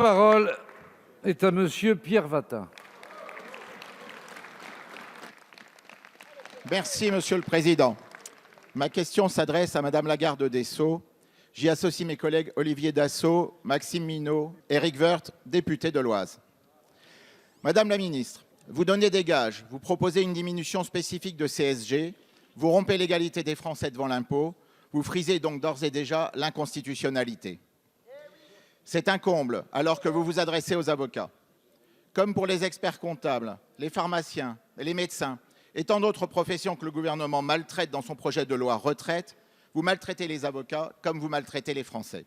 parole est à Monsieur Pierre Vatin. Merci, Monsieur le Président. Ma question s'adresse à Madame la garde des Sceaux. J'y associe mes collègues Olivier Dassault, Maxime Minot, Éric Woerth, député de l'Oise. Madame la ministre, vous donnez des gages, vous proposez une diminution spécifique de CSG, vous rompez l'égalité des Français devant l'impôt, vous frisez donc d'ores et déjà l'inconstitutionnalité. C'est un comble alors que vous vous adressez aux avocats. Comme pour les experts comptables, les pharmaciens, les médecins et tant d'autres professions que le gouvernement maltraite dans son projet de loi retraite, vous maltraitez les avocats comme vous maltraitez les Français.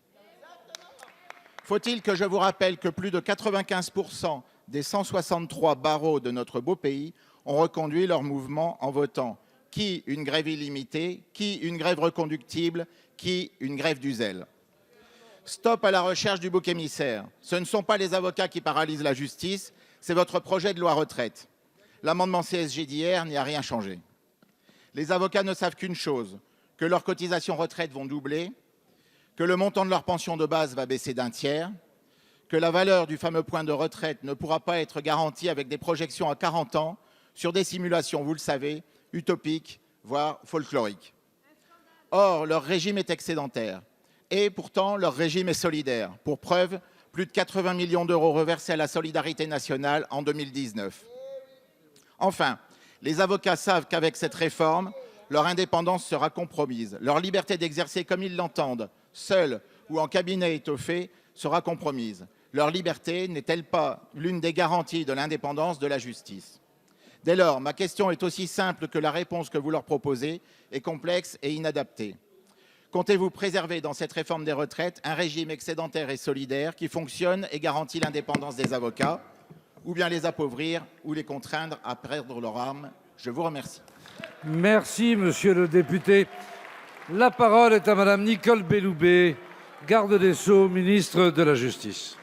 Faut-il que je vous rappelle que plus de 95% des 163 barreaux de notre beau pays ont reconduit leur mouvement en votant qui une grève illimitée, qui une grève reconductible, qui une grève du zèle. Stop à la recherche du bouc émissaire. Ce ne sont pas les avocats qui paralysent la justice, c'est votre projet de loi retraite. L'amendement CSG d'hier n'y a rien changé. Les avocats ne savent qu'une chose, que leurs cotisations retraite vont doubler, que le montant de leur pension de base va baisser d'un tiers, que la valeur du fameux point de retraite ne pourra pas être garantie avec des projections à 40 ans sur des simulations, vous le savez, utopiques, voire folkloriques. Or, leur régime est excédentaire. Et pourtant, leur régime est solidaire. Pour preuve, plus de 80 millions d'euros reversés à la solidarité nationale en 2019. Enfin, les avocats savent qu'avec cette réforme, leur indépendance sera compromise. Leur liberté d'exercer comme ils l'entendent, seuls ou en cabinet étoffé, sera compromise. Leur liberté n'est-elle pas l'une des garanties de l'indépendance de la justice? Dès lors, ma question est aussi simple que la réponse que vous leur proposez est complexe et inadaptée. Comptez-vous préserver dans cette réforme des retraites un régime excédentaire et solidaire qui fonctionne et garantit l'indépendance des avocats, ou bien les appauvrir ou les contraindre à perdre leur âme? Je vous remercie. Merci, monsieur le député. La parole est à madame Nicole Belloubet, garde des Sceaux, ministre de la Justice.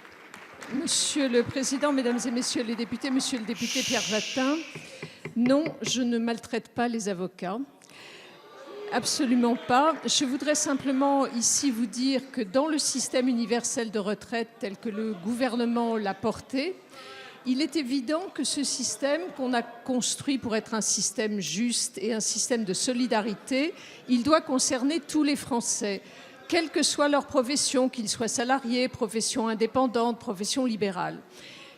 Monsieur le Président, Mesdames et Messieurs les députés, Monsieur le député Pierre Vatin, non, je ne maltraite pas les avocats. Absolument pas. Je voudrais simplement ici vous dire que dans le système universel de retraite tel que le gouvernement l'a porté, il est évident que ce système qu'on a construit pour être un système juste et un système de solidarité, il doit concerner tous les Français, quelle que soit leur profession, qu'ils soient salariés, profession indépendante, profession libérale.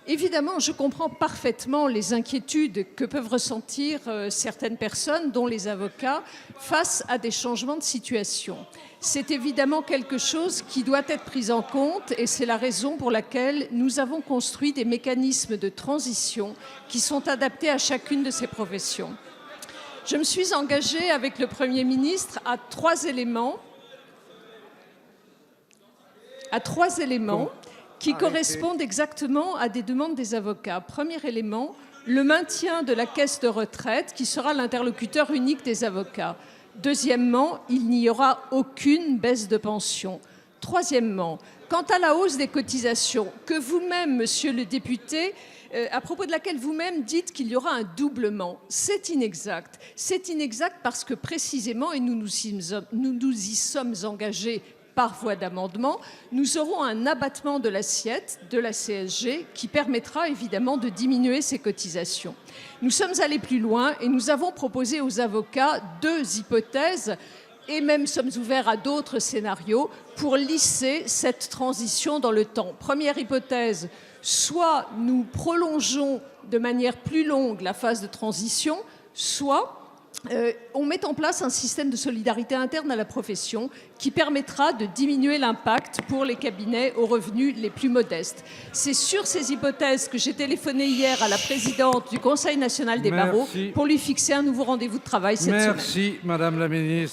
Évidemment, je comprends parfaitement les inquiétudes que peuvent ressentir certaines personnes, dont les avocats, face à des changements de situation. C'est évidemment quelque chose qui doit être pris en compte et c'est la raison pour laquelle nous avons construit des mécanismes de transition qui sont adaptés à chacune de ces professions. Je me suis engagée avec le Premier ministre à trois éléments qui correspondent exactement à des demandes des avocats. Premier élément, le maintien de la caisse de retraite qui sera l'interlocuteur unique des avocats. Deuxièmement, il n'y aura aucune baisse de pension. Troisièmement, quant à la hausse des cotisations, que vous-même, monsieur le député, à propos de laquelle vous-même dites qu'il y aura un doublement, c'est inexact. C'est inexact parce que précisément, et nous nous y sommes engagés par voie d'amendement, nous aurons un abattement de l'assiette de la CSG qui permettra évidemment de diminuer ces cotisations. Nous sommes allés plus loin et nous avons proposé aux avocats deux hypothèses et même sommes ouverts à d'autres scénarios pour lisser cette transition dans le temps. Première hypothèse, soit nous prolongeons de manière plus longue la phase de transition, soit on met en place un système de solidarité interne à la profession qui permettra de diminuer l'impact pour les cabinets aux revenus les plus modestes. C'est sur ces hypothèses que j'ai téléphoné hier à la présidente du Conseil national des barreaux pour lui fixer un nouveau rendez-vous de travail cette semaine. Merci, madame la ministre.